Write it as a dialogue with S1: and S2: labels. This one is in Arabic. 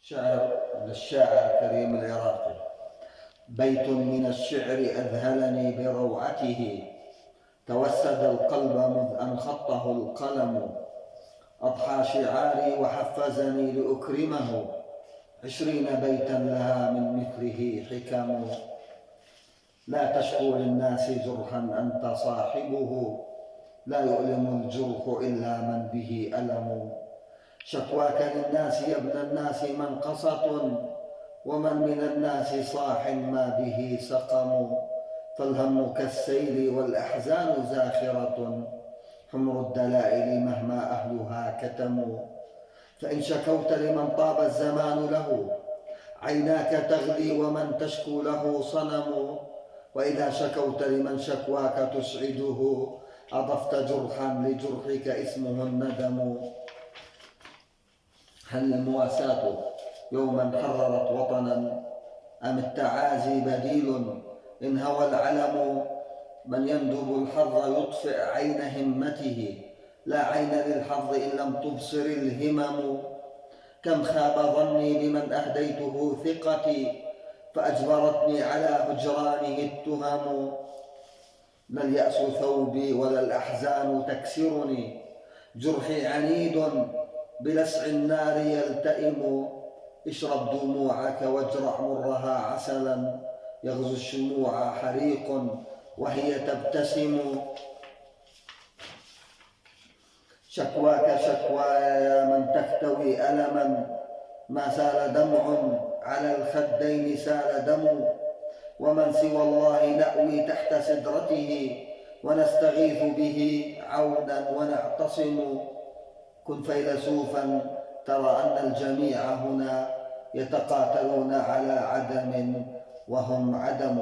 S1: شعر للشاعر كريم العراقي. بيت من الشعر أذهلني بروعته، توسد القلب مذ أن خطه القلم. أضحى شعاري وحفزني لأكرمه، 20 بيتا لها من مثله حكم. لا تشكو للناس جرحا أنت صاحبه، لا يؤلم الجرح إلا من به ألم. شكواك للناس يا ابن الناس منقصة، ومن من الناس صاح ما به سقم. فالهم كالسيل والأحزان زاخرة، حمر الدلائل مهما أهلها كتموا. فإن شكوت لمن طاب الزمان له، عيناك تغلي ومن تشكو له صنم. وإذا شكوت لمن شكواك تسعده، أضفت جرحا لجرحك اسمه الندم. هل المواساة يوما حررت وطنا، أم التعازي بديل إن هوى العلم؟ من يندب الحظ يطفئ عين همته، لا عين للحظ إن لم تبصر الهمم. كم خاب ظني بمن أهديته ثقتي، فأجبرتني على هجرانه التهم. لا اليأس ثوبي ولا الأحزان تكسرني، جرحي عنيد بلسع النار يلتئم. اشرب دموعك واجرع مرها عسلا، يغزو الشموع حريق وهي تبتسم. شكواك شكوايا يا من تكتوي ألما، ما سال دمع على الخدين سال دم. ومن سوى الله نأوي تحت سدرته، ونستغيث به عونا ونعتصم. كن فيلسوفا ترى أن الجميع هنا يتقاتلون على عدم وهم عدم.